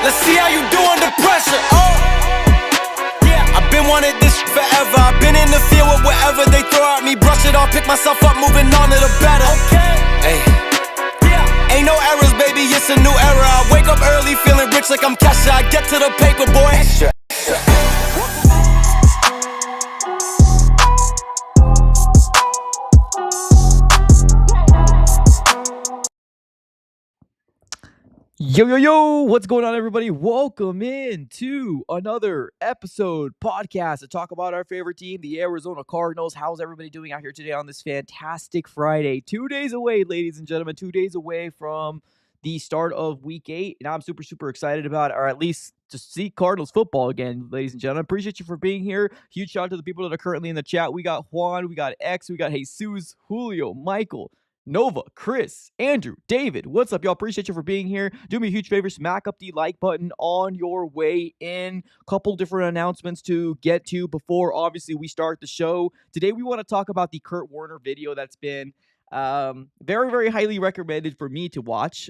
Let's see how you do under pressure. Oh, yeah. I've been wanting this forever. I've been in the field with whatever they throw at me. Brush it off, pick myself up, moving on to the better. Okay. Hey. Yeah. Ain't no errors, baby, it's a new era. I wake up early, feeling rich like I'm Kesha. I get to the paper, boy. Extra. Yo, what's going on, everybody? Welcome in to another episode podcast to talk about our favorite team, the Arizona Cardinals. How's everybody doing out here today on this fantastic Friday? 2 days away, ladies and gentlemen, 2 days away from the start of week 8, and I'm super excited about it, or at least to see Cardinals football again, ladies and gentlemen. Appreciate you for being here. Huge shout out to the people that are currently in the chat. We got Juan, we got X, we got Jesus, Julio, Michael, Nova, Chris, Andrew, David, what's up, y'all? Appreciate you for being here. Do me a huge favor, smack up the like button on your way in. Couple different announcements to get to before, obviously, we start the show. Today, we want to talk about the Kurt Warner video that's been very highly recommended for me to watch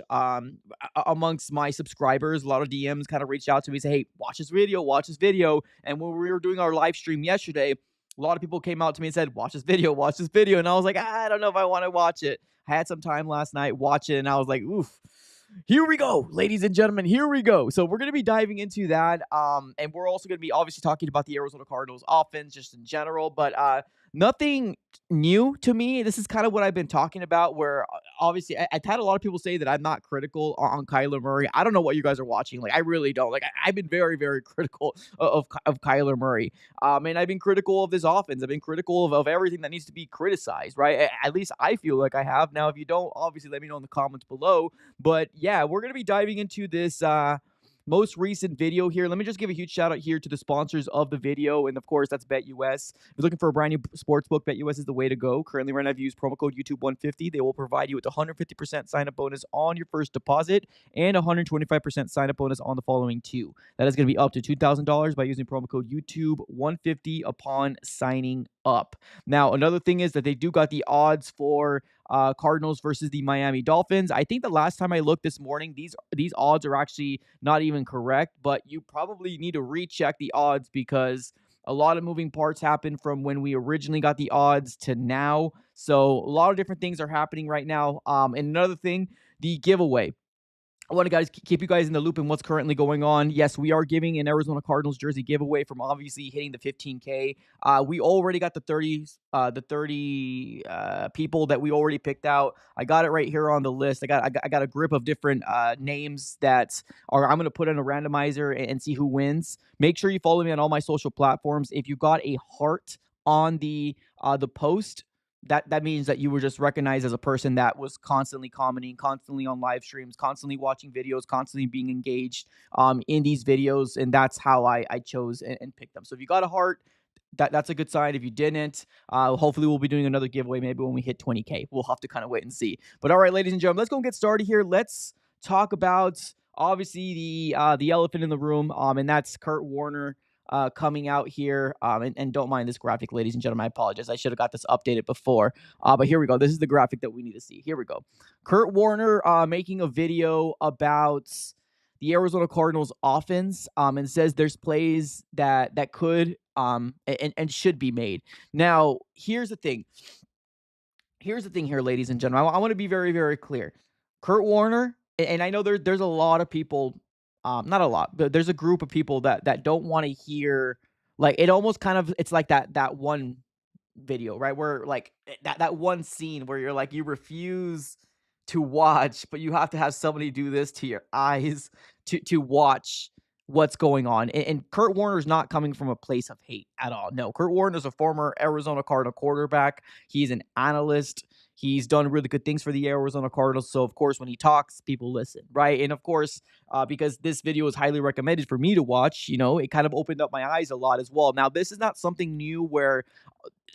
amongst my subscribers. A lot of DMs kind of reached out to me and say, hey, watch this video. And when we were doing our live stream yesterday, a lot of people came out to me and said, watch this video. And I was like, I don't know if I want to watch it. I had some time last night, watch it, and I was like, oof. Here we go, ladies and gentlemen. Here we go. So we're going to be diving into that. And we're also going to be obviously talking about the Arizona Cardinals offense just in general. But nothing new to me. This is kind of what I've been talking about, where obviously I've had a lot of people say that I'm not critical on Kyler Murray. I don't know what you guys are watching. Like, I really don't. Like, I've been very critical of Kyler Murray. And I've been critical of this offense. I've been critical of everything that needs to be criticized, right? At least I feel like I have. Now, if you don't, obviously let me know in the comments below. But yeah, we're going to be diving into this most recent video here. Let me just give a huge shout out here to the sponsors of the video. And of course, that's BetUS. If you're looking for a brand new sportsbook, BetUS is the way to go. Currently, right now, if you use promo code YouTube150, they will provide you with a 150% sign-up bonus on your first deposit and a 125% sign-up bonus on the following two. That is going to be up to $2,000 by using promo code YouTube150 upon signing up. Now, another thing is that they do got the odds for Cardinals versus the Miami Dolphins. I think the last time I looked this morning, these odds are actually not even correct, but you probably need to recheck the odds because a lot of moving parts happened from when we originally got the odds to now. So a lot of different things are happening right now. And another thing, the giveaway. I want to keep you guys in the loop in what's currently going on. Yes, we are giving an Arizona Cardinals jersey giveaway from obviously hitting the 15K. We already got the 30 people that we already picked out. I got it right here on the list. I got a grip of different names that are. I'm going to put in a randomizer and see who wins. Make sure you follow me on all my social platforms. If you got a heart on the post, that means that you were just recognized as a person that was constantly commenting, constantly on live streams, constantly watching videos, constantly being engaged in these videos. And that's how I chose and picked them. So if you got a heart, that's a good sign. If you didn't, hopefully we'll be doing another giveaway maybe when we hit 20K. We'll have to kind of wait and see. But all right, ladies and gentlemen, let's go and get started here. Let's talk about obviously the elephant in the room, and that's Kurt Warner coming out here, and don't mind this graphic, ladies and gentlemen. I apologize. I should have got this updated before, but here we go. This is the graphic that we need to see. Here we go. Kurt Warner making a video about the Arizona Cardinals offense, and says there's plays that could and should be made. Now, here's the thing. Here's the thing here, ladies and gentlemen. I want to be very clear. Kurt Warner, and I know there's a lot of people. Not a lot, but there's a group of people that don't want to hear, like, it almost kind of, it's like that one video, right? Where like that one scene where you're like, you refuse to watch, but you have to have somebody do this to your eyes to watch what's going on. And Kurt Warner's not coming from a place of hate at all. No, Kurt Warner is a former Arizona Cardinal quarterback. He's an analyst. He's done really good things for the Arizona Cardinals. So, of course, when he talks, people listen, right? And, of course, because this video is highly recommended for me to watch, it kind of opened up my eyes a lot as well. Now, this is not something new where,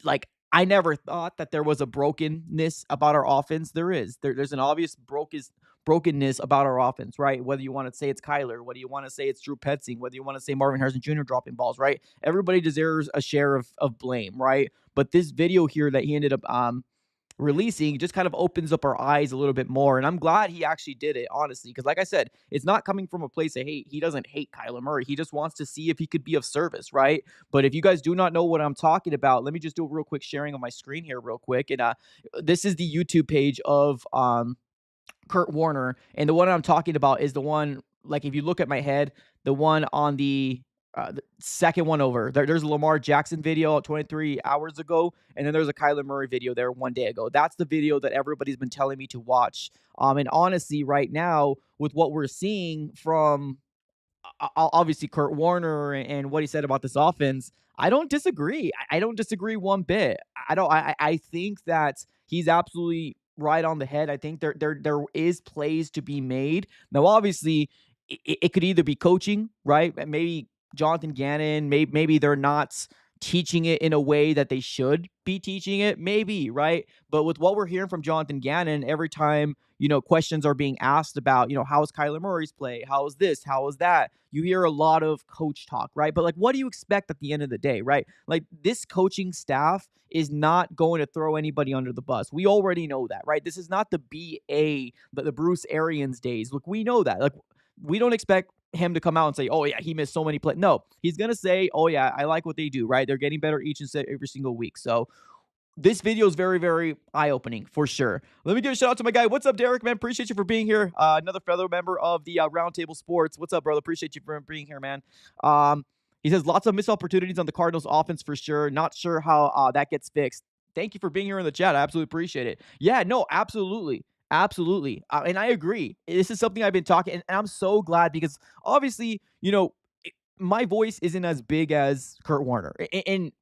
like, I never thought that there was a brokenness about our offense. There is. There's an obvious brokenness about our offense, right? Whether you want to say it's Kyler, whether you want to say it's Drew Petzing, whether you want to say Marvin Harrison Jr. dropping balls, right? Everybody deserves a share of blame, right? But this video here that he ended up releasing just kind of opens up our eyes a little bit more. And I'm glad he actually did it, honestly, because like I said, it's not coming from a place of hate. He doesn't hate Kyler Murray. He just wants to see if he could be of service, right? But if you guys do not know what I'm talking about, let me just do a real quick sharing on my screen here real quick. And this is the YouTube page of Kurt Warner, and the one I'm talking about is the one, like, if you look at my head, the one on the second one over. There's a Lamar Jackson video 23 hours ago, and then there's a Kyler Murray video there one day ago. That's the video that everybody's been telling me to watch. And honestly, right now, with what we're seeing from obviously Kurt Warner and what he said about this offense, I don't disagree. I don't disagree one bit. I don't. I think that he's absolutely right on the head. I think there is plays to be made. Now, obviously, it could either be coaching, right? Maybe Jonathan Gannon. Maybe they're not teaching it in a way that they should be teaching it. Maybe, right? But with what we're hearing from Jonathan Gannon, every time questions are being asked about, how is Kyler Murray's play? How is this? How is that? You hear a lot of coach talk, right? But like, what do you expect at the end of the day, right? Like, this coaching staff is not going to throw anybody under the bus. We already know that, right? This is not the BA, the Bruce Arians days. Look, we know that. Like, we don't expect him to come out and say, oh yeah, he missed so many plays. No, he's going to say, oh yeah, I like what they do, right? They're getting better each and every single week. So this video is very, very eye-opening for sure. Let me give a shout out to my guy. What's up, Derek, man? Appreciate you for being here. Another fellow member of the Roundtable Sports. What's up, brother? Appreciate you for being here, man. He says lots of missed opportunities on the Cardinals offense for sure. Not sure how that gets fixed. Thank you for being here in the chat. I absolutely appreciate it. Yeah, no, absolutely. Absolutely. And I agree. This is something I've been talking, and I'm so glad because obviously, my voice isn't as big as Kurt Warner. And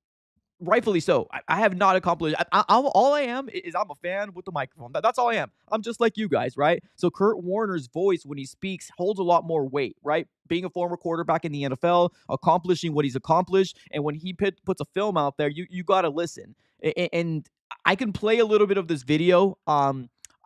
rightfully so. I have not accomplished. All I am is I'm a fan with the microphone. That's all I am. I'm just like you guys, right? So Kurt Warner's voice when he speaks holds a lot more weight, right? Being a former quarterback in the NFL, accomplishing what he's accomplished, and when he puts a film out there, you got to listen. And I can play a little bit of this video.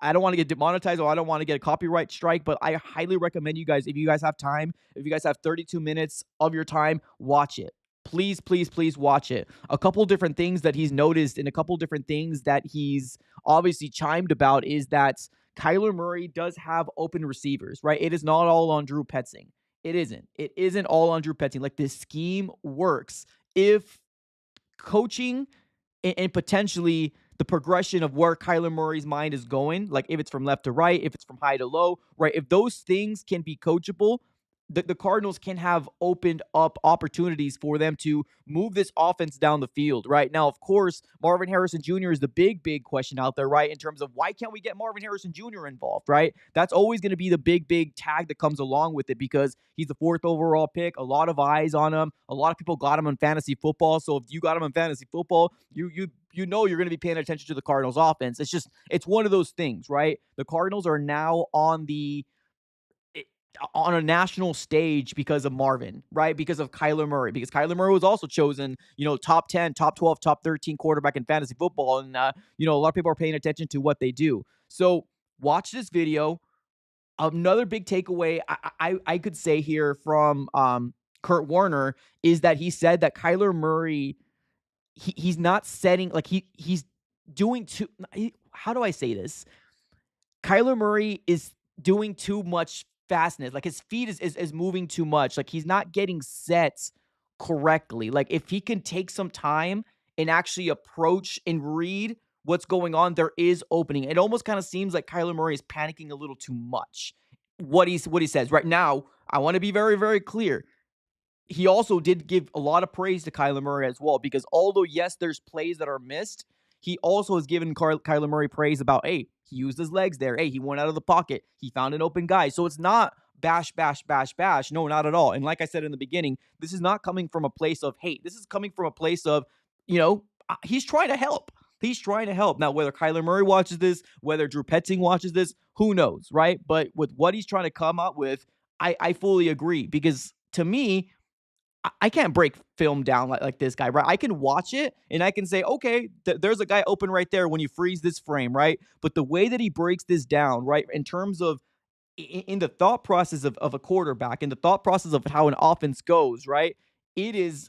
I don't want to get demonetized or I don't want to get a copyright strike, but I highly recommend you guys, if you guys have time, if you guys have 32 minutes of your time, watch it. Please, please, please watch it. A couple different things that he's noticed and a couple different things that he's obviously chimed about is that Kyler Murray does have open receivers, right? It is not all on Drew Petzing. It isn't. It isn't all on Drew Petzing. Like, this scheme works if coaching and potentially the progression of where Kyler Murray's mind is going, like if it's from left to right, if it's from high to low, right? If those things can be coachable, the Cardinals can have opened up opportunities for them to move this offense down the field, right? Now, of course, Marvin Harrison Jr. is the big question out there, right? In terms of why can't we get Marvin Harrison Jr. involved, right? That's always going to be the big tag that comes along with it because he's the 4th overall pick, a lot of eyes on him. A lot of people got him in fantasy football. So if you got him in fantasy football, you know you're going to be paying attention to the Cardinals offense. It's one of those things, right? The Cardinals are now on a national stage because of Marvin, right? Because of Kyler Murray. Because Kyler Murray was also chosen, top 10, top 12, top 13 quarterback in fantasy football. And, a lot of people are paying attention to what they do. So watch this video. Another big takeaway I could say here from Kurt Warner is that he said that Kyler Murray, he's not setting, like he's doing too, how do I say this? Kyler Murray is doing too much fastness. Like, his feet is moving too much. Like, he's not getting set correctly. Like, if he can take some time and actually approach and read what's going on, there is opening. It almost kind of seems like Kyler Murray is panicking a little too much. What he says right now, I want to be very, very clear. He also did give a lot of praise to Kyler Murray as well, because although, yes, there's plays that are missed, he also has given Kyler Murray praise about, hey, he used his legs there. Hey, he went out of the pocket. He found an open guy. So it's not bash. No, not at all. And like I said in the beginning, this is not coming from a place of hate. This is coming from a place of, he's trying to help. He's trying to help. Now, whether Kyler Murray watches this, whether Drew Petzing watches this, who knows, right? But with what he's trying to come up with, I fully agree. Because to me, I can't break film down like this guy, right? I can watch it and I can say, okay, there's a guy open right there when you freeze this frame, right? But the way that he breaks this down, right, in terms of in the thought process of a quarterback, in the thought process of how an offense goes, right, it is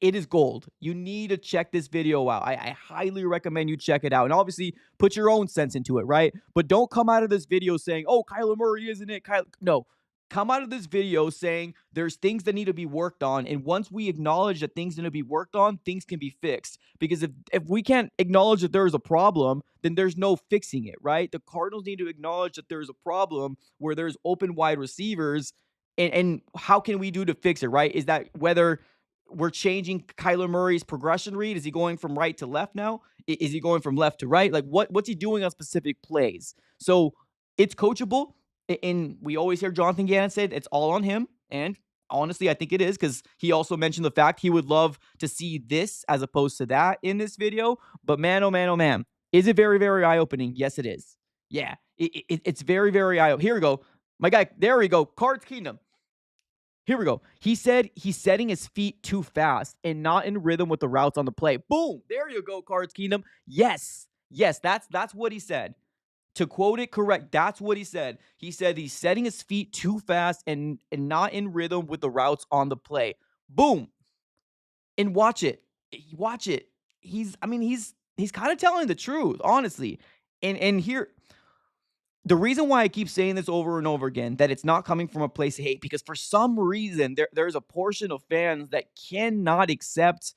it is gold. You need to check this video out. I highly recommend you check it out. And obviously, put your own sense into it, right? But don't come out of this video saying, oh, Kyler Murray, isn't it? No. Come out of this video saying there's things that need to be worked on. And once we acknowledge that things need to be worked on, things can be fixed. Because if we can't acknowledge that there is a problem, then there's no fixing it, right? The Cardinals need to acknowledge that there's a problem where there's open wide receivers. And how can we do to fix it, right? Is that whether we're changing Kyler Murray's progression read? Is he going from right to left now? Is he going from left to right? Like what's he doing on specific plays? So it's coachable. And we always hear Jonathan Gannon say it's all on him. And honestly, I think it is, because he also mentioned the fact he would love to see this as opposed to that in this video. But man, oh man, oh man, is it very, very eye-opening? Yes, it is. Yeah, it's very, very eye-opening. Here we go. My guy, there we go. Cards Kingdom. Here we go. He said he's setting his feet too fast and not in rhythm with the routes on the play. Boom. There you go, Cards Kingdom. Yes. Yes, that's what he said. To quote it correct, that's what he said. He said he's setting his feet too fast and not in rhythm with the routes on the play. Boom. And watch it. Watch it. He's kind of telling the truth, honestly. And here, the reason why I keep saying this over and over again, that it's not coming from a place of hate, because for some reason there's a portion of fans that cannot accept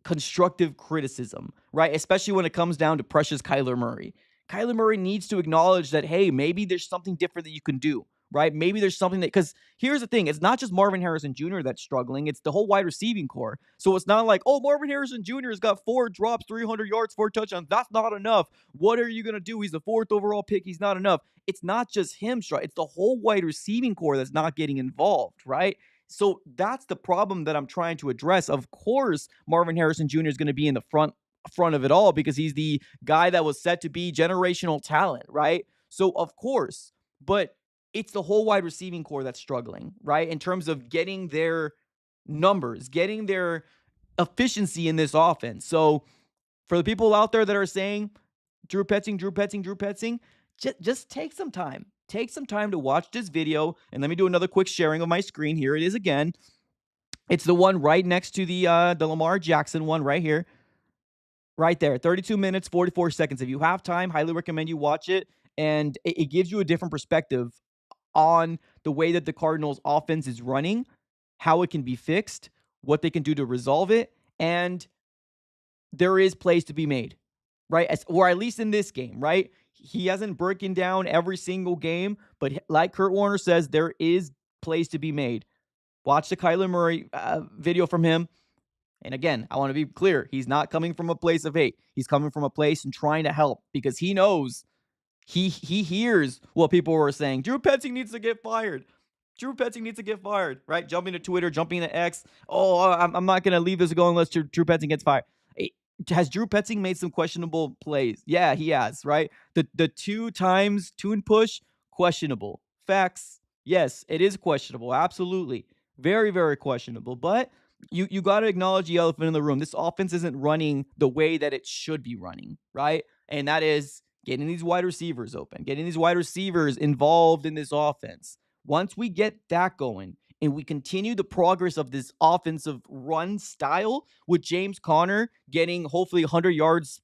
constructive criticism, right? Especially when it comes down to precious Kyler Murray. Kyler Murray needs to acknowledge that, hey, maybe there's something different that you can do, right? Maybe there's something that, because here's the thing, it's not just Marvin Harrison Jr. that's struggling, it's the whole wide receiving core. So it's not like, oh, Marvin Harrison Jr. has got 4 drops, 300 yards, 4 touchdowns. That's not enough. What are you going to do? He's the 4th overall pick. He's not enough. It's not just him, it's the whole wide receiving core that's not getting involved, right? So that's the problem that I'm trying to address. Of course, Marvin Harrison Jr. is going to be in the front of it all because he's the guy that was set to be generational talent, right? So of course, but it's the whole wide receiving core that's struggling, right? In terms of getting their numbers, getting their efficiency in this offense. So for the people out there that are saying Drew Petzing, just take some time. Take some time to watch this video, and let me do another quick sharing of my screen. Here it is again. It's the one right next to the Lamar Jackson one right here. Right there, 32 minutes, 44 seconds. If you have time, highly recommend you watch it. And it gives you a different perspective on the way that the Cardinals offense is running, how it can be fixed, what they can do to resolve it. And there is plays to be made, right? Or at least in this game, right? He hasn't broken down every single game, but like Kurt Warner says, there is plays to be made. Watch the Kyler Murray video from him. And again, I want to be clear. He's not coming from a place of hate. He's coming from a place and trying to help because he knows, he hears what people were saying. Drew Petzing needs to get fired. Drew Petzing needs to get fired, right? Jumping to Twitter, jumping to X. Oh, I'm not going to leave this go unless Drew Petzing gets fired. Has Drew Petzing made some questionable plays? Yeah, he has, right? The 2 times tune push, questionable. Facts, yes, it is questionable. Absolutely. Very, very questionable. But you got to acknowledge the elephant in the room. This offense isn't running the way that it should be running, right? And that is getting these wide receivers open, getting these wide receivers involved in this offense. Once we get that going and we continue the progress of this offensive run style with James Conner getting hopefully 100 yards,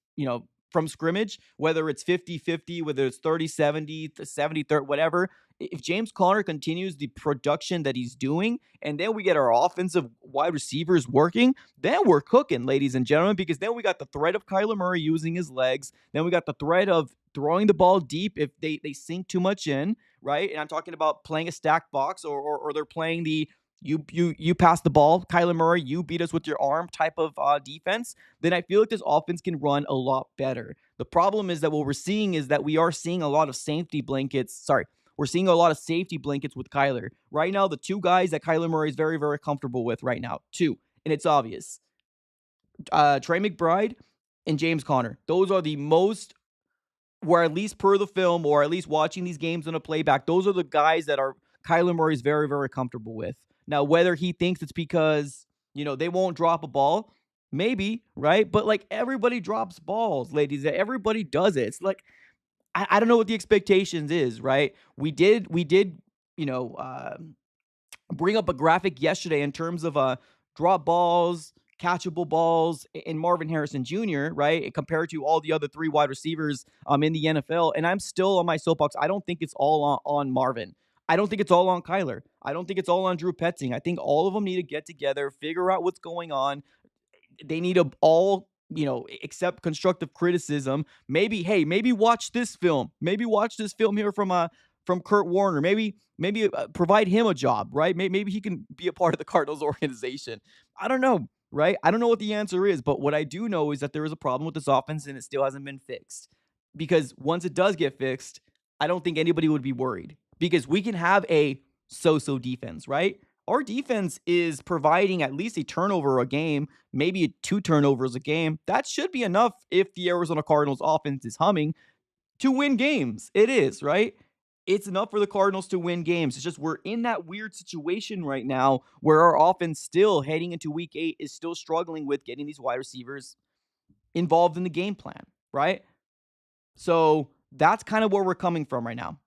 from scrimmage, whether it's 50-50, whether it's 30-70, 70-30, whatever. If James Conner continues the production that he's doing, and then we get our offensive wide receivers working, then we're cooking, ladies and gentlemen, because then we got the threat of Kyler Murray using his legs. Then we got the threat of throwing the ball deep if they sink too much in, right? And I'm talking about playing a stacked box or they're playing the you pass the ball, Kyler Murray, you beat us with your arm type of defense, then I feel like this offense can run a lot better. The problem is that what we're seeing is that we are seeing a lot of safety blankets. We're seeing a lot of safety blankets with Kyler. Right now, the 2 guys that Kyler Murray is very, very comfortable with right now, 2, and it's obvious. Trey McBride and James Conner. Those are the most, or at least per the film, or at least watching these games on a playback, those are the guys that are Kyler Murray is very, very comfortable with. Now, whether he thinks it's because, they won't drop a ball, maybe, right? But like everybody drops balls, ladies. Everybody does it. It's like, I don't know what the expectations is, right? We did, bring up a graphic yesterday in terms of drop balls, catchable balls in Marvin Harrison Jr., right? Compared to all the other 3 wide receivers in the NFL. And I'm still on my soapbox. I don't think it's all on Marvin. I don't think it's all on Kyler. I don't think it's all on Drew Petzing. I think all of them need to get together, figure out what's going on. They need to all, accept constructive criticism. Maybe watch this film. Maybe watch this film here from Kurt Warner. Maybe provide him a job, right? Maybe he can be a part of the Cardinals organization. I don't know, right? I don't know what the answer is, but what I do know is that there is a problem with this offense and it still hasn't been fixed. Because once it does get fixed, I don't think anybody would be worried because we can have a so-so defense, right? Our defense is providing at least a turnover a game, maybe 2 turnovers a game. That should be enough if the Arizona Cardinals offense is humming to win games. It is, right? It's enough for the Cardinals to win games. It's just we're in that weird situation right now where our offense still heading into week 8 is still struggling with getting these wide receivers involved in the game plan, right? So that's kind of where we're coming from right now.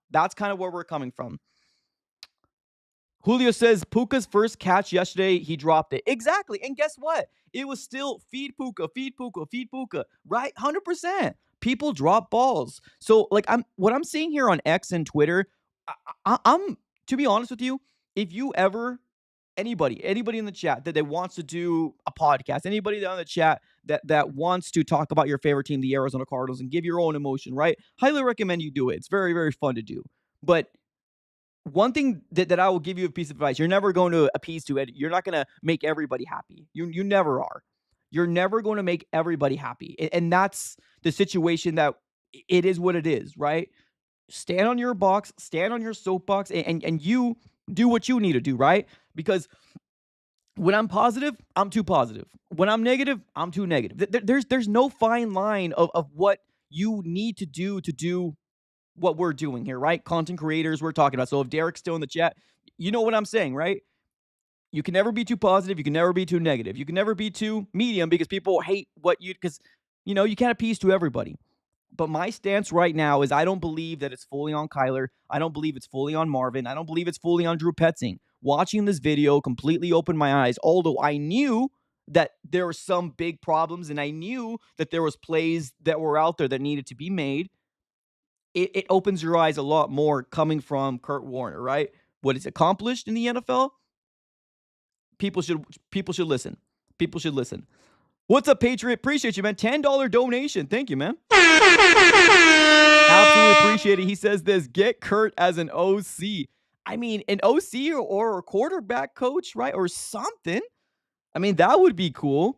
Julio says Puka's first catch yesterday, he dropped it. Exactly. And guess what? It was still feed Puka, right? 100%. People drop balls. So what I'm seeing here on X and Twitter, I'm to be honest with you, if you ever anybody in the chat that wants to do a podcast, anybody on the chat that wants to talk about your favorite team, the Arizona Cardinals, and give your own emotion, right? Highly recommend you do it. It's very, very fun to do. But one thing that I will give you a piece of advice, you're never going to appease to it. You're not going to make everybody happy. You never are. You're never going to make everybody happy. And that's the situation that it is what it is, right? Stand on your box, stand on your soapbox, and you do what you need to do, right? Because when I'm positive, I'm too positive. When I'm negative, I'm too negative. There's no fine line of what you need to do what we're doing here, right? Content creators we're talking about. So if Derek's still in the chat, you know what I'm saying, right? You can never be too positive. You can never be too negative. You can never be too medium because people hate because you can't appease to everybody. But my stance right now is I don't believe that it's fully on Kyler. I don't believe it's fully on Marvin. I don't believe it's fully on Drew Petzing. Watching this video completely opened my eyes, although I knew that there were some big problems and I knew that there was plays that were out there that needed to be made. It opens your eyes a lot more coming from Kurt Warner, right? What is accomplished in the NFL? People should listen. People should listen. What's up, Patriot? Appreciate you, man. $10 donation. Thank you, man. Absolutely appreciate it. He says this, get Kurt as an OC. I mean, an OC or a quarterback coach, right? Or something. I mean, that would be cool.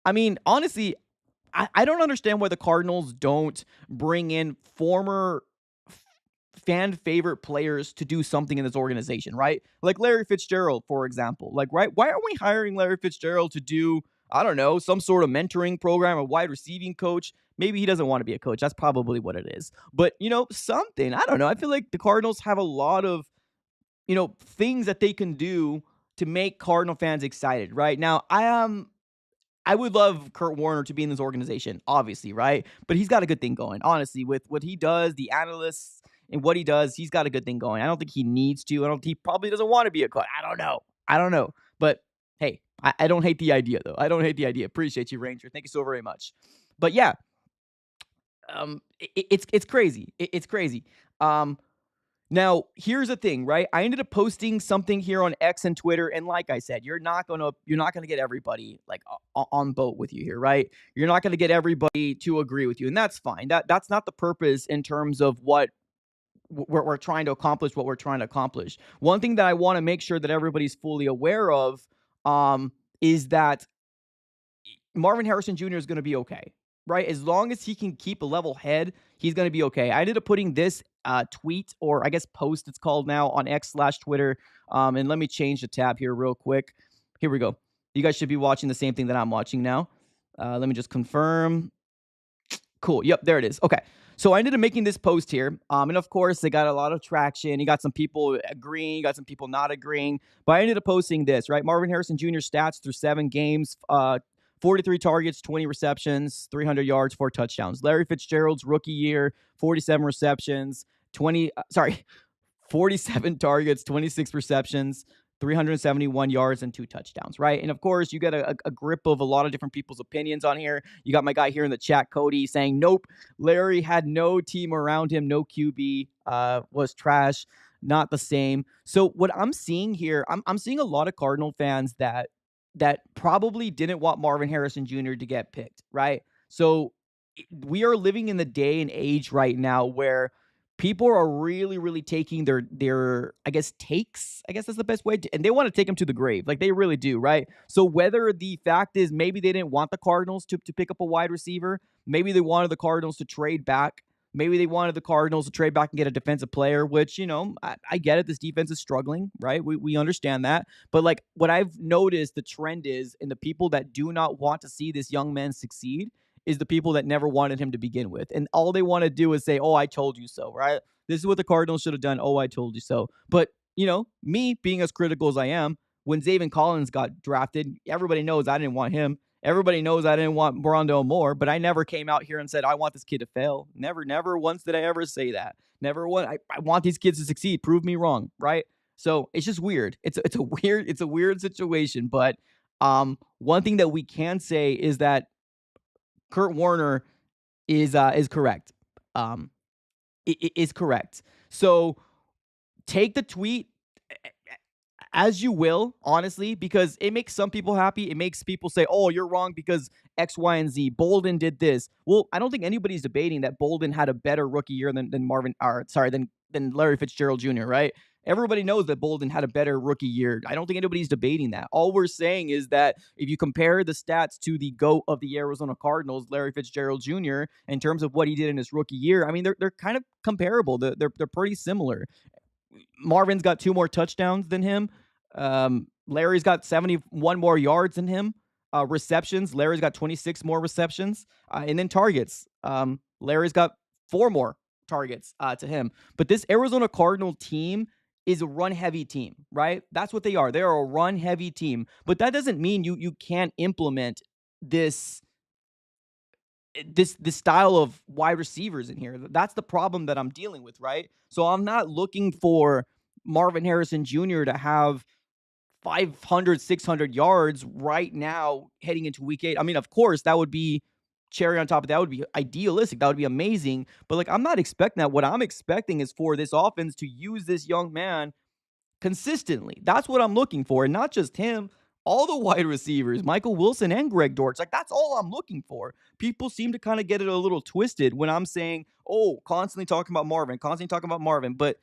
I mean, honestly, I don't understand why the Cardinals don't bring in former fan favorite players to do something in this organization, right? Like Larry Fitzgerald, for example. Like, right? Why aren't we hiring Larry Fitzgerald to do, I don't know, some sort of mentoring program, a wide receiving coach? Maybe he doesn't want to be a coach. That's probably what it is. But, something. I don't know. I feel like the Cardinals have a lot of, things that they can do to make Cardinal fans excited, right? Now, I would love Kurt Warner to be in this organization, obviously, right? But he's got a good thing going. Honestly, with what he does, the analysts and what he does, he's got a good thing going. I don't think he needs to. He probably doesn't want to be a coach. I don't know. But hey, I don't hate the idea, though. I don't hate the idea. Appreciate you, Ranger. Thank you so very much. But yeah, it's crazy. It's crazy. Now, here's the thing, right? I ended up posting something here on X and Twitter, and like I said, you're not gonna get everybody like on boat with you here, right? You're not gonna get everybody to agree with you, and that's fine. That's not the purpose in terms of what we're trying to accomplish. What we're trying to accomplish. One thing that I want to make sure that everybody's fully aware of, is that Marvin Harrison Jr. is going to be okay, right? As long as he can keep a level head, he's going to be okay. I ended up putting this tweet, or I guess post it's called now, on X/Twitter. And let me change the tab here real quick. Here we go. You guys should be watching the same thing that I'm watching now. Let me just confirm. Cool. Yep, there it is. Okay. So I ended up making this post here. And of course, it got a lot of traction. You got some people agreeing, you got some people not agreeing. But I ended up posting this, right? Marvin Harrison Jr. stats through 7 games, 43 targets, 20 receptions, 300 yards, 4 touchdowns. Larry Fitzgerald's rookie year, 47 receptions, 47 targets, 26 receptions, 371 yards and 2 touchdowns, right? And of course, you get a grip of a lot of different people's opinions on here. You got my guy here in the chat, Cody, saying, nope, Larry had no team around him, no QB, was trash, not the same. So what I'm seeing here, I'm seeing a lot of Cardinal fans that probably didn't want Marvin Harrison Jr. to get picked, right? So we are living in the day and age right now where people are really, really taking their I guess takes. I guess that's the best way, and they want to take them to the grave, like they really do, right? So whether the fact is maybe they didn't want the Cardinals to pick up a wide receiver, maybe they wanted the Cardinals to trade back. Maybe they wanted the Cardinals to trade back and get a defensive player, which, I get it. This defense is struggling, right? We understand that. But like what I've noticed the trend is, and the people that do not want to see this young man succeed is the people that never wanted him to begin with. And all they want to do is say, oh, I told you so, right? This is what the Cardinals should have done. Oh, I told you so. But, me being as critical as I am, when Zaven Collins got drafted, everybody knows I didn't want him. Everybody knows I didn't want Brondell Moore, but I never came out here and said, I want this kid to fail. Never once did I ever say that. Never one. I want these kids to succeed. Prove me wrong, right? So it's just weird. It's a weird situation. But one thing that we can say is that Kurt Warner is correct. Is correct. So take the tweet as you will, honestly, because it makes some people happy. It makes people say, oh, you're wrong because X, Y, and Z. Bolden did this. Well, I don't think anybody's debating that Bolden had a better rookie year than Larry Fitzgerald Jr., right? Everybody knows that Bolden had a better rookie year. I don't think anybody's debating that. All we're saying is that if you compare the stats to the GOAT of the Arizona Cardinals, Larry Fitzgerald Jr., in terms of what he did in his rookie year, I mean, they're kind of comparable. They're pretty similar. Marvin's got 2 more touchdowns than him. Larry's got 71 more yards than him. Receptions, Larry's got 26 more receptions. And then targets, Larry's got 4 more targets to him. But this Arizona Cardinal team is a run-heavy team, right? That's what they are. They are a run-heavy team. But that doesn't mean you can't implement this style of wide receivers in here. That's the problem that I'm dealing with, right? So I'm not looking for Marvin Harrison Jr. to have 500, 600 yards right now heading into week 8. I mean, of course, that would be cherry on top of that. Would be idealistic. That would be amazing. But like, I'm not expecting that. What I'm expecting is for this offense to use this young man consistently. That's what I'm looking for. And not just him, all the wide receivers, Michael Wilson and Greg Dortch. Like, that's all I'm looking for. People seem to kind of get it a little twisted when I'm saying, oh, constantly talking about Marvin. But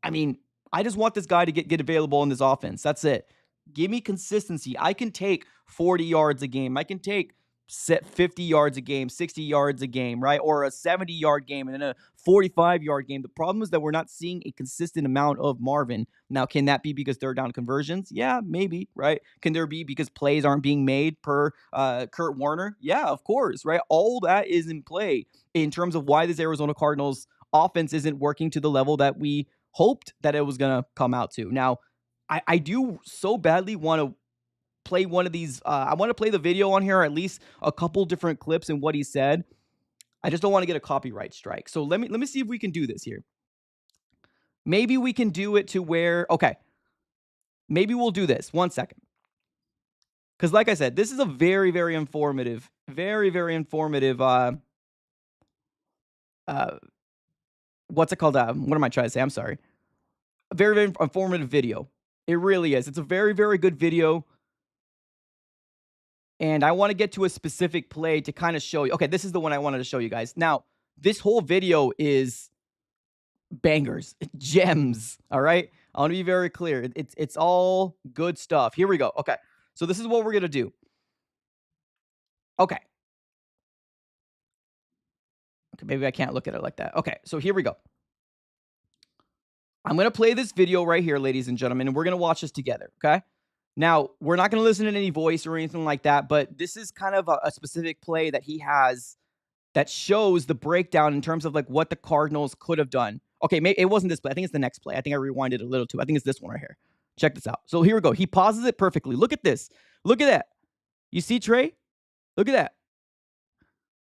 I mean, I just want this guy to get available in this offense. That's it. Give me consistency. I can take 40 yards a game. I can take 50 yards a game, 60 yards a game, right? Or a 70-yard game and then a 45-yard game. The problem is that we're not seeing a consistent amount of Marvin. Now, can that be because third down conversions? Yeah, maybe, right? Can there be because plays aren't being made per Kurt Warner? Yeah, of course, right? All that is in play in terms of why this Arizona Cardinals offense isn't working to the level that we hoped that it was going to come out to. Now, I do so badly want to play one of these. I want to play the video on here, or at least a couple different clips and what he said. I just don't want to get a copyright strike. So let me see if we can do this here. Maybe we can do it to where, okay, maybe we'll do this. 1 second. Because like I said, this is a very, very informative, what's it called? What am I trying to say? I'm sorry. A very, very informative video. It really is. It's a very, very good video. And I want to get to a specific play to kind of show you. Okay, this is the one I wanted to show you guys. Now, this whole video is bangers, gems, all right? I want to be very clear. It's all good stuff. Here we go. Okay, so this is what we're going to do. Okay, maybe I can't look at it like that. Okay, so here we go. I'm going to play this video right here, ladies and gentlemen, and we're going to watch this together, okay? Now, we're not going to listen to any voice or anything like that, but this is kind of a specific play that he has that shows the breakdown in terms of like what the Cardinals could have done. Okay, it wasn't this play. I think it's the next play. I think I rewinded a little too. I think it's this one right here. Check this out. So here we go. He pauses it perfectly. Look at this. Look at that. You see, Trey? Look at that.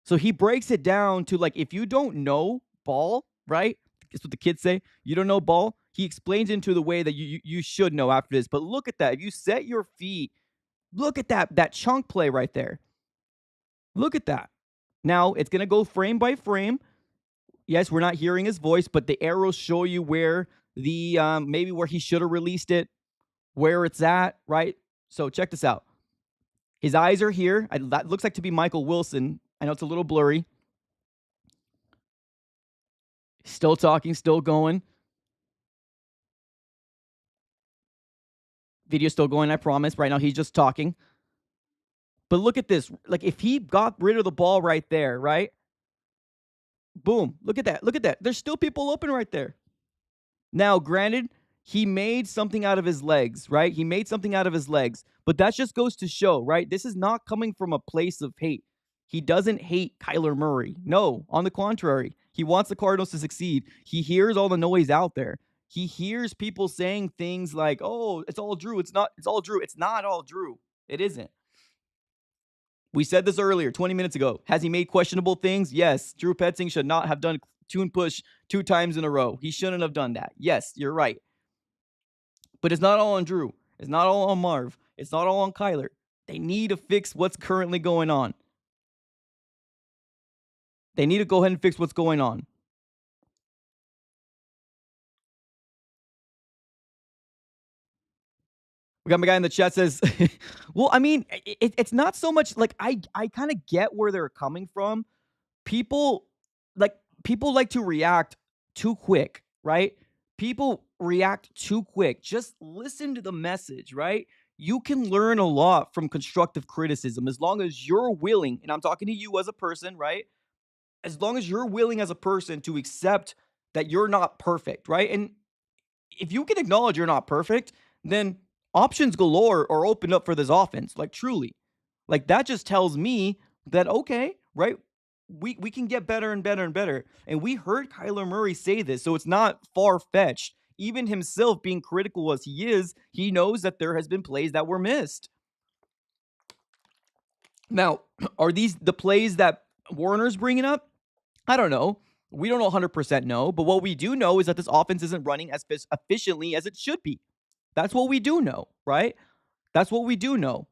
So he breaks it down to like, if you don't know ball, right? That's what the kids say. You don't know ball. He explains into the way that you should know after this. But look at that. If you set your feet, look at that chunk play right there. Look at that. Now it's gonna go frame by frame. Yes, we're not hearing his voice, but the arrows show you where the maybe where he should have released it, where it's at, right? So check this out. His eyes are here. That looks like to be Michael Wilson. I know it's a little blurry. Still talking, still going. Video still going, I promise. Right now, he's just talking. But look at this. Like, if he got rid of the ball right there, right? Boom. Look at that. Look at that. There's still people open right there. Now, granted, he made something out of his legs, right? He made something out of his legs. But that just goes to show, right? This is not coming from a place of hate. He doesn't hate Kyler Murray. No, on the contrary. He wants the Cardinals to succeed. He hears all the noise out there. He hears people saying things like, oh, it's all Drew. It's all Drew. It's not all Drew. It isn't. We said this earlier, 20 minutes ago. Has he made questionable things? Yes. Drew Petzing should not have done tune push 2 times in a row. He shouldn't have done that. Yes, you're right. But it's not all on Drew. It's not all on Marv. It's not all on Kyler. They need to fix what's currently going on. They need to go ahead and fix what's going on. We got my guy in the chat says, well, I mean, it's not so much like I kind of get where they're coming from. People like to react too quick, right? People react too quick. Just listen to the message, right? You can learn a lot from constructive criticism as long as you're willing, and I'm talking to you as a person, right? As long as you're willing as a person to accept that you're not perfect, right? And if you can acknowledge you're not perfect, then options galore are opened up for this offense. Like, truly. Like, that just tells me that, okay, right? We can get better and better and better. And we heard Kyler Murray say this, so it's not far-fetched. Even himself being critical as he is, he knows that there has been plays that were missed. Now, are these the plays that Warner's bringing up? I don't know. We don't 100% know, but what we do know is that this offense isn't running as efficiently as it should be. That's what we do know, right? That's what we do know.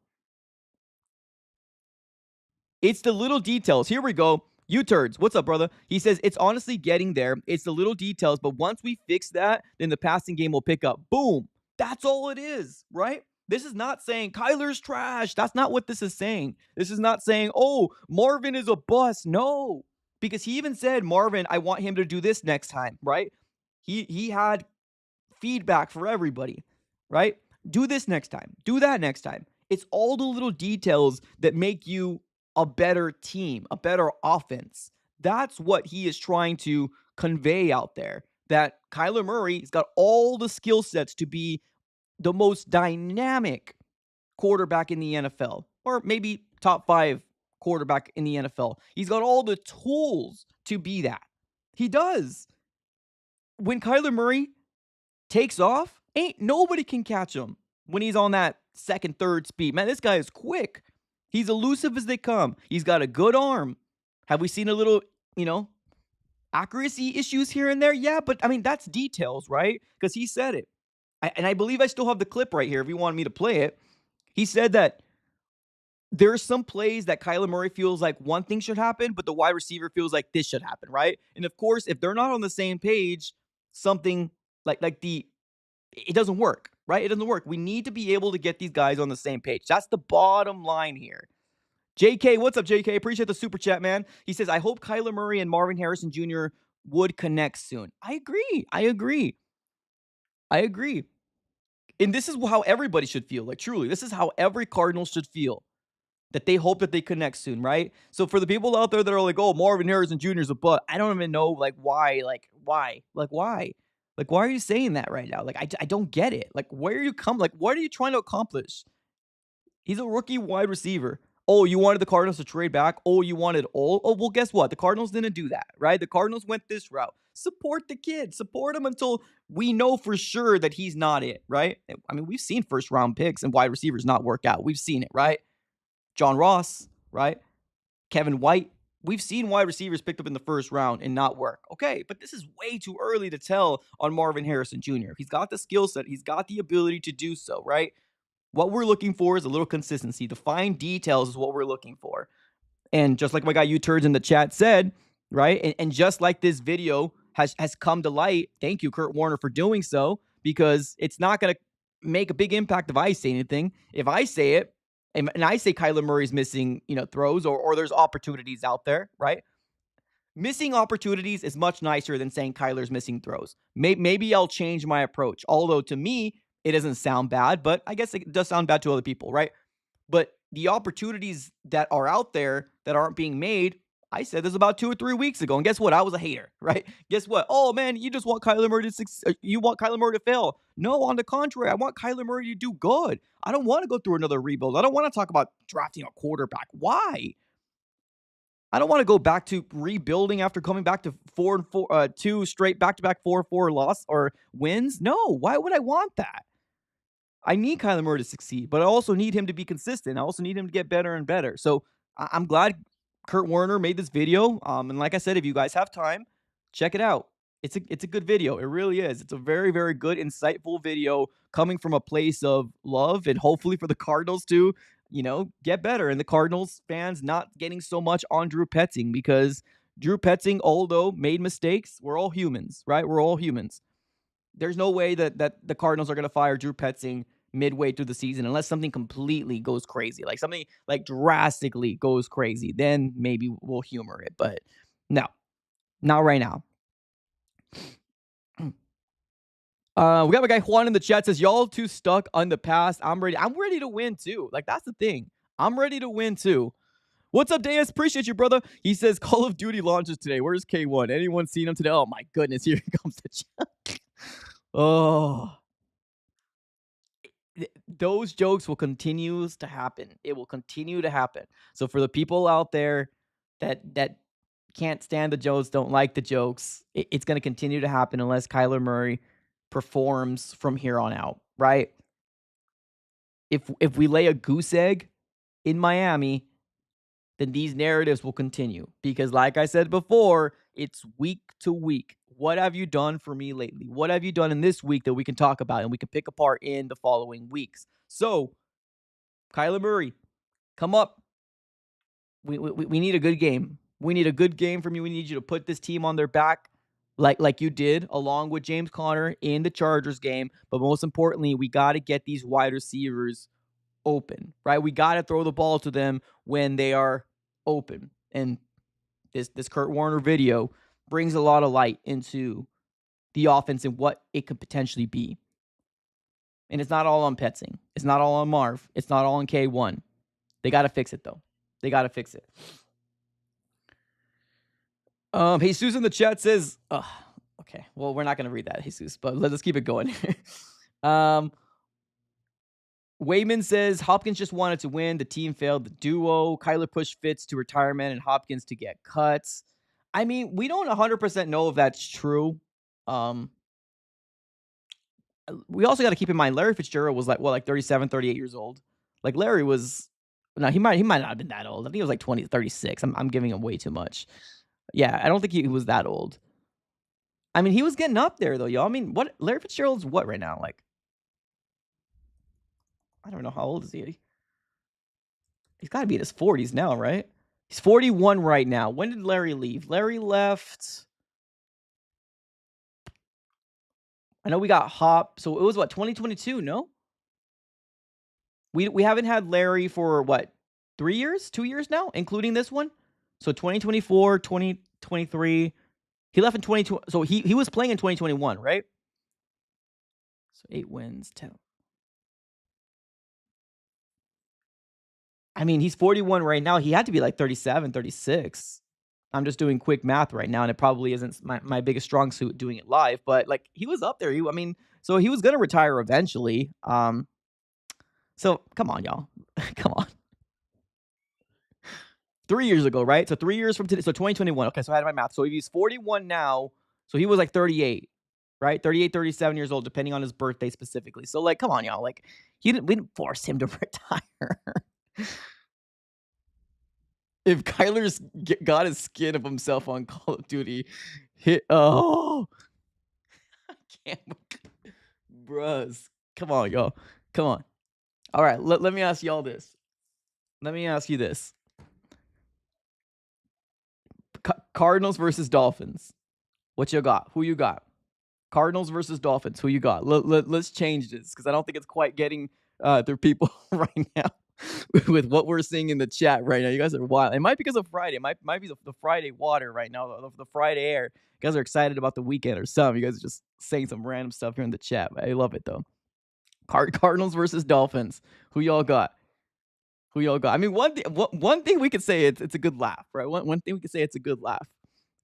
It's the little details. Here we go. You turds. What's up, brother? He says, it's honestly getting there. It's the little details, but once we fix that, then the passing game will pick up. Boom. That's all it is, right? This is not saying Kyler's trash. That's not what this is saying. This is not saying, oh, Marvin is a bust. No. Because he even said, Marvin, I want him to do this next time, right? He had feedback for everybody, right? Do this next time. Do that next time. It's all the little details that make you a better team, a better offense. That's what he is trying to convey out there. That Kyler Murray's got all the skill sets to be the most dynamic quarterback in the NFL, or maybe top 5 quarterback in the NFL. He's got all the tools to be that. He does. When Kyler Murray takes off, ain't nobody can catch him when he's on that second, third speed. Man, this guy is quick. He's elusive as they come. He's got a good arm. Have we seen a little, accuracy issues here and there? Yeah, but I mean, that's details, right? Because he said it. And I believe I still have the clip right here if you want me to play it. He said that there are some plays that Kyler Murray feels like one thing should happen, but the wide receiver feels like this should happen, right? And of course, if they're not on the same page, something it doesn't work, right? It doesn't work. We need to be able to get these guys on the same page. That's the bottom line here. JK, what's up, JK? Appreciate the super chat, man. He says, I hope Kyler Murray and Marvin Harrison Jr. would connect soon. I agree. And this is how everybody should feel. Like, truly, this is how every Cardinal should feel. That they hope that they connect soon, right? So for the people out there that are like, oh, Marvin Harrison Jr. is a butt, I don't even know, why? Why? Why are you saying that right now? I don't get it. Where are you what are you trying to accomplish? He's a rookie wide receiver. Oh, you wanted the Cardinals to trade back? Oh, you wanted all? Oh, well, guess what? The Cardinals didn't do that, right? The Cardinals went this route. Support the kid. Support him until we know for sure that he's not it, right? I mean, we've seen first-round picks and wide receivers not work out. We've seen it, right? John Ross, right? Kevin White, we've seen wide receivers picked up in the first round and not work. Okay, but this is way too early to tell on Marvin Harrison Jr. He's got the skill set, he's got the ability to do so, right? What we're looking for is a little consistency. The fine details is what we're looking for. And just like my guy U-Turds in the chat said, right? And just like this video has come to light, thank you, Kurt Warner, for doing so, because it's not going to make a big impact if I say anything. If I say it, and I say Kyler Murray's missing, throws, or there's opportunities out there, right? Missing opportunities is much nicer than saying Kyler's missing throws. Maybe I'll change my approach. Although to me, it doesn't sound bad, but I guess it does sound bad to other people, right? But the opportunities that are out there that aren't being made, I said this about 2 or 3 weeks ago. And guess what? I was a hater, right? Guess what? Oh, man, you just want Kyler Murray you want Kyler Murray to fail. No, on the contrary, I want Kyler Murray to do good. I don't want to go through another rebuild. I don't want to talk about drafting a quarterback. Why? I don't want to go back to rebuilding after coming back to 2 straight back-to-back 4-4 loss or wins. No, why would I want that? I need Kyler Murray to succeed, but I also need him to be consistent. I also need him to get better and better. So I'm glad Kurt Warner made this video. And like I said, if you guys have time, check it out. It's a good video. It really is. It's a very, very good, insightful video coming from a place of love and hopefully for the Cardinals to, get better. And the Cardinals fans not getting so much on Drew Petzing, because Drew Petzing, although made mistakes, we're all humans, right? We're all humans. There's no way that the Cardinals are going to fire Drew Petzing midway through the season unless something completely goes crazy, like something like drastically goes crazy. Then maybe we'll humor it, but no, not right now. We got my guy Juan in the chat, says, y'all too stuck on the past. I'm ready to win too. Like, that's the thing. I'm ready to win too. What's up, Deus? Appreciate you, brother. He says Call of Duty launches today. Where's K1? Anyone seen him today? Oh my goodness, here comes the chat. Oh. Those jokes will continue to happen. It will continue to happen. So for the people out there that can't stand the jokes, don't like the jokes, it's going to continue to happen unless Kyler Murray performs from here on out, right? If we lay a goose egg in Miami, then these narratives will continue, because like I said before, it's week to week. What have you done for me lately? What have you done in this week that we can talk about and we can pick apart in the following weeks? So, Kyler Murray, come up. We need a good game. We need a good game from you. We need you to put this team on their back like you did along with James Conner in the Chargers game. But most importantly, we got to get these wide receivers open, right? We got to throw the ball to them when they are open. And this Kurt Warner video brings a lot of light into the offense and what it could potentially be. And it's not all on Petzing. It's not all on Marv. It's not all on K1. They got to fix it, though. They got to fix it. Jesus in the chat says, okay, well, we're not going to read that, Jesus, but let's keep it going. Wayman says, Hopkins just wanted to win. The team failed the duo. Kyler pushed Fitz to retirement and Hopkins to get cuts. I mean, we don't 100% know if that's true. We also got to keep in mind, Larry Fitzgerald was like 37, 38 years old. Like Larry was, no, he might not have been that old. I think he was like 20, 36. I'm giving him way too much. Yeah, I don't think he was that old. I mean, he was getting up there though, y'all. I mean, what Larry Fitzgerald's what right now? Like, I don't know, how old is he? He's got to be in his 40s now, right? He's 41 right now. When did Larry leave? Larry left. I know we got Hop. So it was what, 2022, no? We haven't had Larry for what, 3 years? 2 years now, including this one? So 2024, 2023. He left in 2020. So he was playing in 2021, right? So 8 wins, 10. I mean, he's 41 right now. He had to be like 37, 36. I'm just doing quick math right now, and it probably isn't my biggest strong suit doing it live, but like he was up there. So he was going to retire eventually. So come on, y'all. Come on. 3 years ago, right? So 3 years from today. So 2021. Okay, so I had my math. So if he's 41 now, so he was like 38, right? 38, 37 years old, depending on his birthday specifically. So like, come on, y'all. Like we didn't force him to retire. If Kyler's got his skin of himself on Call of Duty, oh, I can't, bruhs. Come on, y'all. Come on. All right, let me ask y'all this. Let me ask you this. Cardinals versus Dolphins. What you got? Who you got? Cardinals versus Dolphins. Who you got? Let's change this because I don't think it's quite getting through people right now with what we're seeing in the chat right now. You guys are wild. It might be because of Friday. It might be the Friday water right now, the Friday air. You guys are excited about the weekend or something. You guys are just saying some random stuff here in the chat. I love it though. Cardinals versus Dolphins. Who y'all got? Who y'all got? I mean, one thing we could say it's a good laugh, right? One thing we could say it's a good laugh.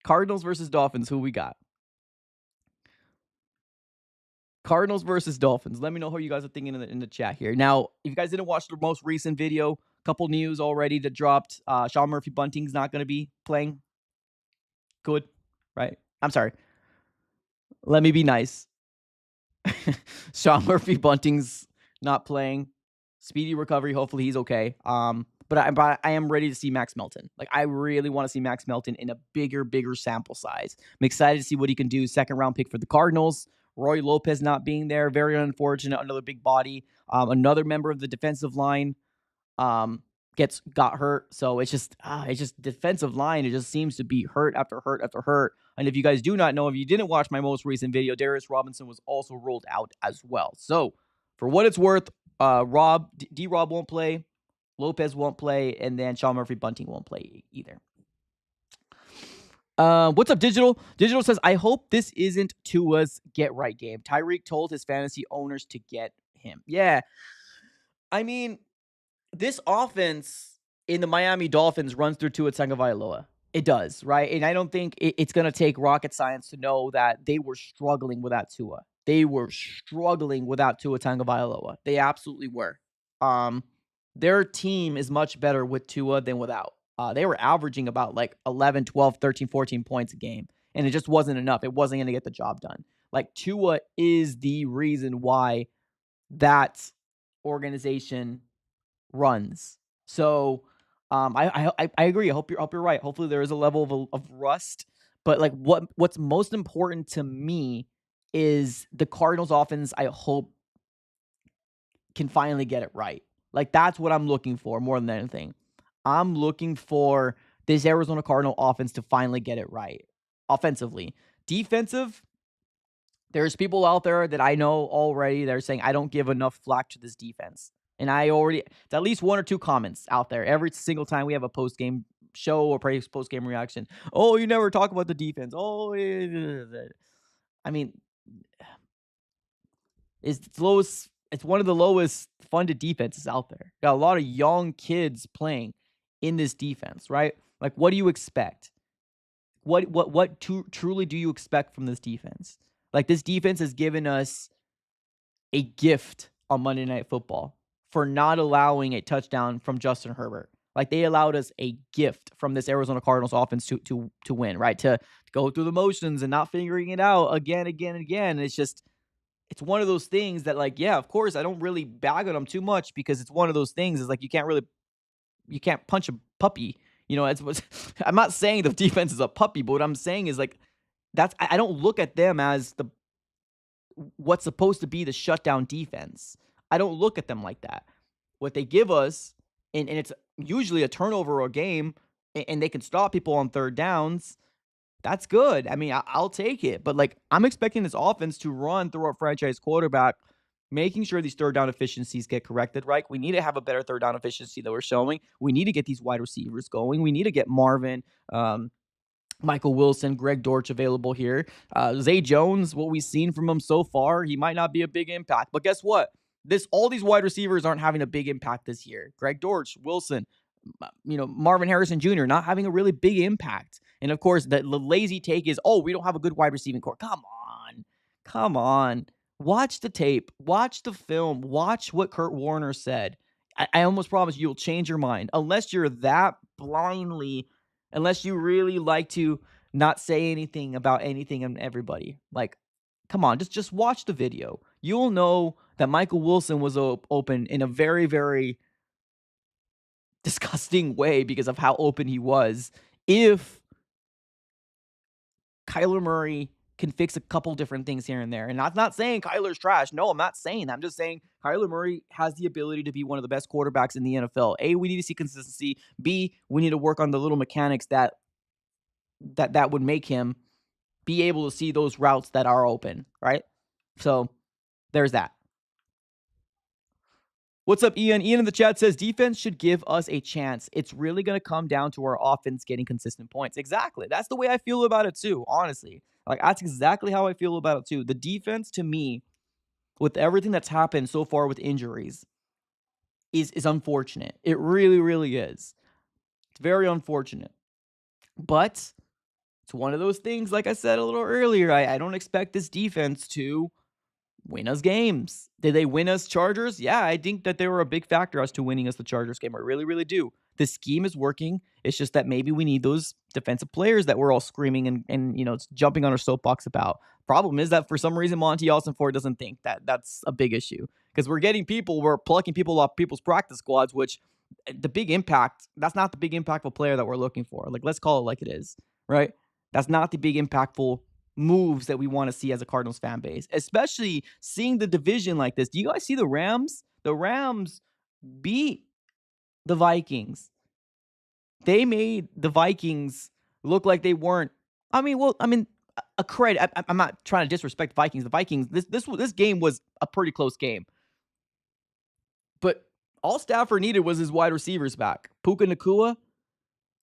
Cardinals versus Dolphins. Who we got? Cardinals versus Dolphins. Let me know how you guys are thinking in the chat here. Now, if you guys didn't watch the most recent video, couple news already that dropped. Sean Murphy-Bunting's not going to be playing. Good, right? I'm sorry. Let me be nice. Sean Murphy-Bunting's not playing. Speedy recovery. Hopefully he's okay. But I am ready to see Max Melton. Like, I really want to see Max Melton in a bigger sample size. I'm excited to see what he can do. Second round pick for the Cardinals. Roy Lopez not being there. Very unfortunate. Another big body. Another member of the defensive line got hurt. So it's just defensive line. It just seems to be hurt after hurt after hurt. And if you guys do not know, if you didn't watch my most recent video, Darius Robinson was also rolled out as well. So for what it's worth, D-Rob won't play. Lopez won't play, and then Sean Murphy-Bunting won't play either. What's up, Digital? Digital says, I hope this isn't Tua's get-right game. Tyreek told his fantasy owners to get him. Yeah. I mean, this offense in the Miami Dolphins runs through Tua Tagovailoa. It does, right? And I don't think it's going to take rocket science to know that they were struggling without Tua. They were struggling without Tua Tagovailoa. They absolutely were. Their team is much better with Tua than without. They were averaging about like 11, 12, 13, 14 points a game, and it just wasn't enough. It wasn't going to get the job done. Like, Tua is the reason why that organization runs. So I agree. I hope you're right. Hopefully there is a level of rust, but like what's most important to me is the Cardinals offense, I hope, can finally get it right. Like, that's what I'm looking for more than anything. I'm looking for this Arizona Cardinal offense to finally get it right offensively. Defensive, there's people out there that I know already that are saying I don't give enough flack to this defense. And it's at least one or two comments out there every single time we have a post-game show or post-game reaction. Oh, you never talk about the defense. Oh, I mean, it's one of the lowest funded defenses out there. Got a lot of young kids playing in this defense, right? Like, what do you expect? What truly do you expect from this defense? Like, this defense has given us a gift on Monday Night Football for not allowing a touchdown from Justin Herbert. Like, they allowed us a gift from this Arizona Cardinals offense to win, right? To go through the motions and not figuring it out again. It's one of those things that, like, yeah, of course, I don't really bag on them too much because it's one of those things is like you can't punch a puppy. You know, I'm not saying the defense is a puppy, but what I'm saying is like I don't look at them as what's supposed to be the shutdown defense. I don't look at them like that. What they give us, and it's usually a turnover or a game, and they can stop people on third downs. That's good. I mean, I'll take it. But, like, I'm expecting this offense to run through our franchise quarterback, making sure these third down efficiencies get corrected, right? We need to have a better third down efficiency that we're showing. We need to get these wide receivers going. We need to get Marvin, Michael Wilson, Greg Dortch available here. Zay Jones, what we've seen from him so far, he might not be a big impact. But guess what? All these wide receivers aren't having a big impact this year. Greg Dortch, Wilson, Marvin Harrison Jr. not having a really big impact. And of course, the lazy take is, oh, we don't have a good wide receiving core. Come on. Watch the tape. Watch the film. Watch what Kurt Warner said. I almost promise you'll change your mind. Unless you're that unless you really like to not say anything about anything and everybody. Like, come on, just watch the video. You'll know that Michael Wilson was open in a very, very disgusting way because of how open he was. If Kyler Murray can fix a couple different things here and there. And I'm not saying Kyler's trash. No, I'm not saying that. I'm just saying Kyler Murray has the ability to be one of the best quarterbacks in the NFL. A, we need to see consistency. B, we need to work on the little mechanics that would make him be able to see those routes that are open, right? So there's that. What's up, Ian? Ian in the chat says defense should give us a chance. It's really going to come down to our offense getting consistent points. Exactly. That's the way I feel about it too, honestly. Like, that's exactly how I feel about it too. The defense, to me, with everything that's happened so far with injuries, is unfortunate. It really, really is. It's very unfortunate. But it's one of those things, like I said a little earlier, I don't expect this defense to win us games. Did they win us Chargers? Yeah, I think that they were a big factor as to winning us the Chargers game. I really, really do. The scheme is working. It's just that maybe we need those defensive players that we're all screaming and jumping on our soapbox about. Problem is that for some reason Monty Austin Ford doesn't think that that's a big issue because we're plucking people off people's practice squads, which the big impact, that's not the big impactful player that we're looking for. Like, let's call it like it is, right? That's not the big impactful moves that we want to see as a Cardinals fan base, especially seeing the division like this. Do you guys see the Rams? The Rams beat the Vikings. They made the Vikings look like they weren't. A credit. I'm not trying to disrespect Vikings. The Vikings. This game was a pretty close game, but all Stafford needed was his wide receivers back: Puka Nacua,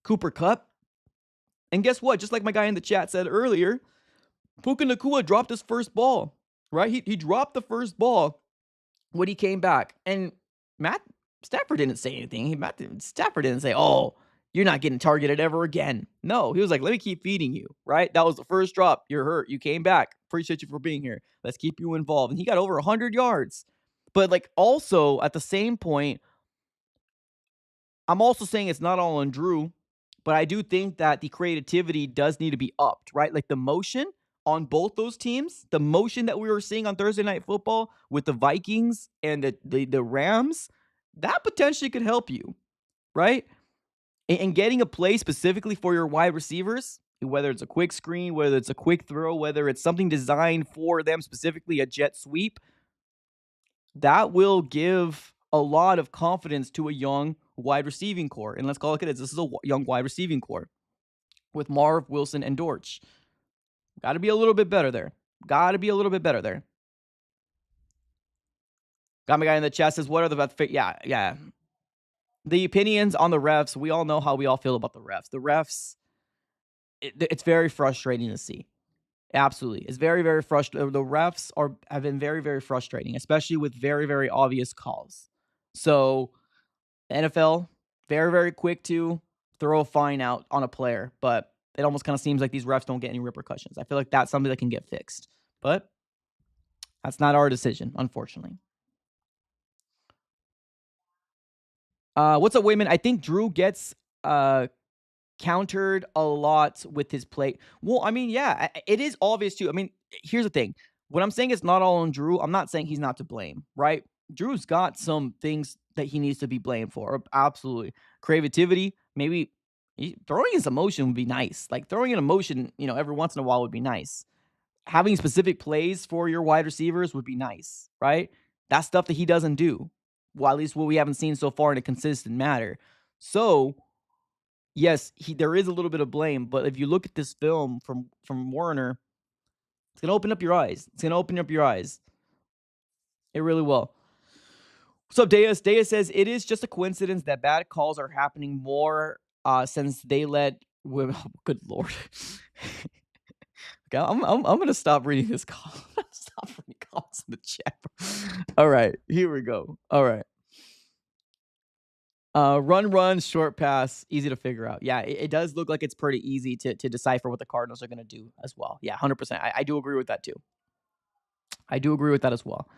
Cooper Kupp, and guess what? Just like my guy in the chat said earlier, Puka Nacua dropped his first ball, right? He dropped the first ball when he came back. And Matt Stafford didn't say anything. Stafford didn't say, oh, you're not getting targeted ever again. No, he was like, let me keep feeding you, right? That was the first drop. You're hurt. You came back. Appreciate you for being here. Let's keep you involved. And he got over 100 yards. But like also at the same point, I'm also saying it's not all on Drew, but I do think that the creativity does need to be upped, right? Like the motion on both those teams, the motion that we were seeing on Thursday Night Football with the Vikings and the Rams, that potentially could help you, right? And getting a play specifically for your wide receivers, whether it's a quick screen, whether it's a quick throw, whether it's something designed for them, specifically a jet sweep, that will give a lot of confidence to a young wide receiving core. And let's call it what it is. This is a young wide receiving core with Marv, Wilson, and Dortch. Got to be a little bit better there. Got my guy in the chat says, what are the... Yeah. The opinions on the refs, we all know how we all feel about the refs. The refs, it's very frustrating to see. Absolutely. It's very, very frustrating. The refs have been very, very frustrating, especially with very, very obvious calls. So, NFL, very, very quick to throw a fine out on a player, but it almost kind of seems like these refs don't get any repercussions. I feel like that's something that can get fixed, but that's not our decision, unfortunately. What's up, Wayman? I think Drew gets countered a lot with his play. Well, I mean, yeah, it is obvious too. I mean, here's the thing. When I'm saying it's not all on Drew, I'm not saying he's not to blame, right? Drew's got some things that he needs to be blamed for. Absolutely. Creativity, maybe throwing in some motion would be nice. Like throwing in a motion, every once in a while would be nice. Having specific plays for your wide receivers would be nice, right? That's stuff that he doesn't do. Well, at least what we haven't seen so far in a consistent manner. So, yes, there is a little bit of blame, but if you look at this film from Warner, it's going to open up your eyes. It really will. What's up, Deus? Deus says, it is just a coincidence that bad calls are happening more since they let women... Oh, good Lord. Okay, I'm going to stop reading this call. Stop reading calls in the chat. All right, here we go. All right. Run, short pass, easy to figure out. Yeah, it does look like it's pretty easy to decipher what the Cardinals are going to do as well. Yeah, 100%. I do agree with that too. I do agree with that as well.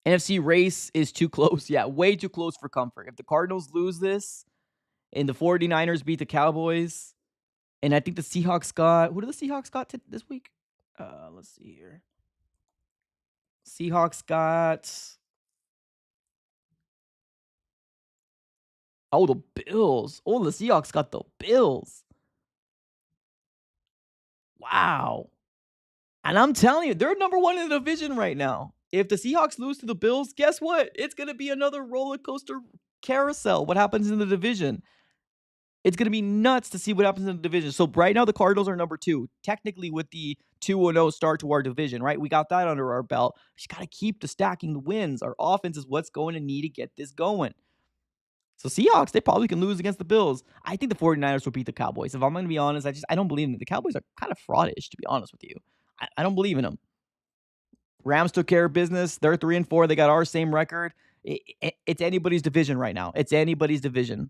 NFC race is too close. Yeah, way too close for comfort. If the Cardinals lose this and the 49ers beat the Cowboys, and I think the Seahawks got... Who did the Seahawks got this week? Let's see here. Seahawks got... Oh, the Bills. Oh, the Seahawks got the Bills. Wow. And I'm telling you, they're number one in the division right now. If the Seahawks lose to the Bills, guess what? It's going to be another roller coaster carousel. What happens in the division? It's going to be nuts to see what happens in the division. So right now, the Cardinals are number 2, technically with the 2-0 start to our division, right? We got that under our belt. We just got to keep the stacking the wins. Our offense is what's going to need to get this going. So Seahawks, they probably can lose against the Bills. I think the 49ers will beat the Cowboys. If I'm going to be honest, I don't believe in it. The Cowboys are kind of fraudish, to be honest with you. I don't believe in them. Rams took care of business. They're 3-4. They got our same record. It's anybody's division right now. It's anybody's division.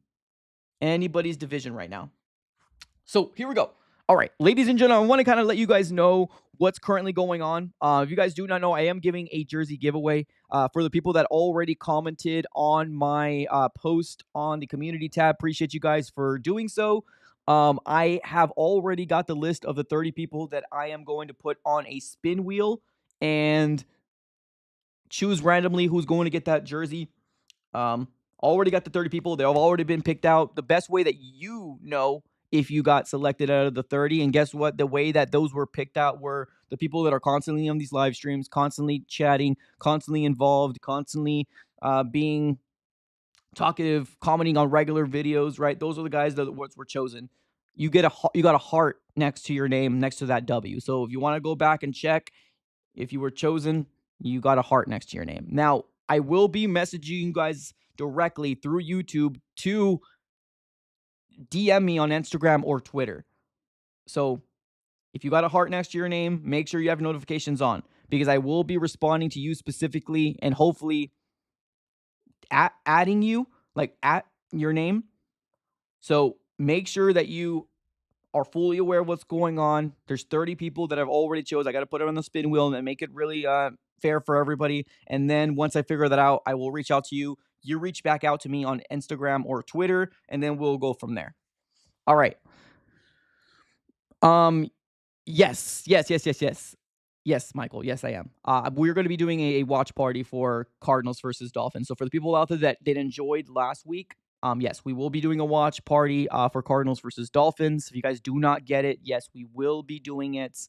Anybody's division right now. So here we go. All right, ladies and gentlemen, I want to kind of let you guys know what's currently going on. If you guys do not know, I am giving a jersey giveaway for the people that already commented on my post on the community tab. Appreciate you guys for doing so. I have already got the list of the 30 people that I am going to put on a spin wheel and choose randomly who's going to get that jersey. Already got the 30 people. They've already been picked out. The best way that you know if you got selected out of the 30, and guess what? The way that those were picked out were the people that are constantly on these live streams, constantly chatting, constantly involved, constantly being talkative, commenting on regular videos, right? Those are the guys that were chosen. You got a heart next to your name, next to that W. So if you want to go back and check if you were chosen, you got a heart next to your name. Now, I will be messaging you guys directly through YouTube to DM me on Instagram or Twitter. So if you got a heart next to your name, make sure you have notifications on, because I will be responding to you specifically and hopefully adding you, like at your name. So make sure that you are fully aware of what's going on. There's 30 people that I've already chose. I got to put it on the spin wheel and make it really fair for everybody. And then once I figure that out, I will reach out to you. You reach back out to me on Instagram or Twitter, and then we'll go from there. All right. Yes, Michael. Yes, I am. We're going to be doing a watch party for Cardinals versus Dolphins. So for the people out there that enjoyed last week, yes, we will be doing a watch party for Cardinals versus Dolphins. If you guys do not get it, yes, we will be doing it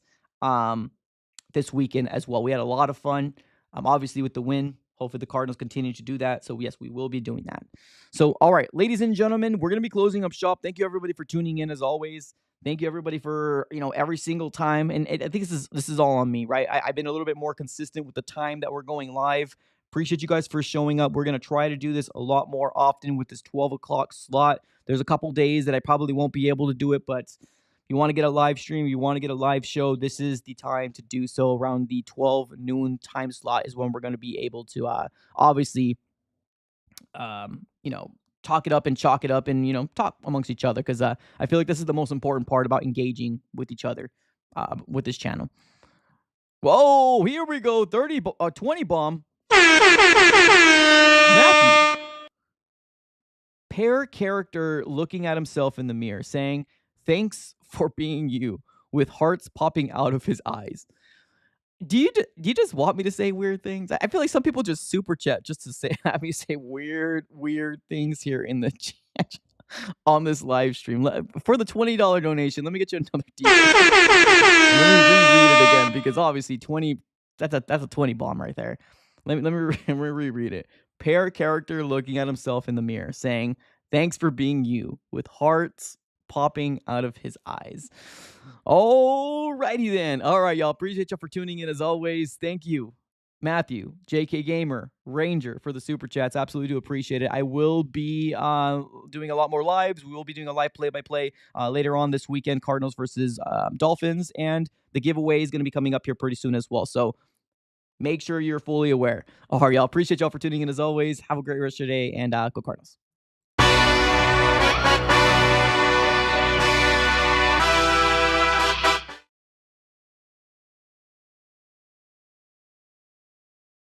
this weekend as well. We had a lot of fun, obviously with the win. Hopefully the Cardinals continue to do that. So yes, we will be doing that. So, all right, ladies and gentlemen, we're going to be closing up shop. Thank you everybody for tuning in as always. Thank you everybody for, every single time. And I think this is all on me, right? I've been a little bit more consistent with the time that we're going live. Appreciate you guys for showing up. We're going to try to do this a lot more often with this 12 o'clock slot. There's a couple days that I probably won't be able to do it, but if you want to get a live stream, you want to get a live show, this is the time to do so. Around the 12 noon time slot is when we're going to be able to obviously, talk it up and chalk it up and, talk amongst each other, because I feel like this is the most important part about engaging with each other with this channel. Whoa, here we go. 20 bomb. Matthew. Pair character looking at himself in the mirror saying, "Thanks for being you," with hearts popping out of his eyes. Do you just want me to say weird things? I feel like some people just super chat just to have me say weird things here in the chat on this live stream. For the $20 donation, let me get you another detail. Let me reread it again, because obviously 20, that's a 20 bomb right there. Let me reread it. Pair character looking at himself in the mirror saying, "Thanks for being you," with hearts popping out of his eyes. Alrighty then. All right, y'all. Appreciate y'all for tuning in as always. Thank you, Matthew, JK Gamer, Ranger, for the super chats. Absolutely do appreciate it. I will be doing a lot more lives. We will be doing a live play-by-play later on this weekend, Cardinals versus Dolphins, and the giveaway is going to be coming up here pretty soon as well. So make sure you're fully aware. All right, y'all. Appreciate y'all for tuning in as always. Have a great rest of your day, and go Cardinals.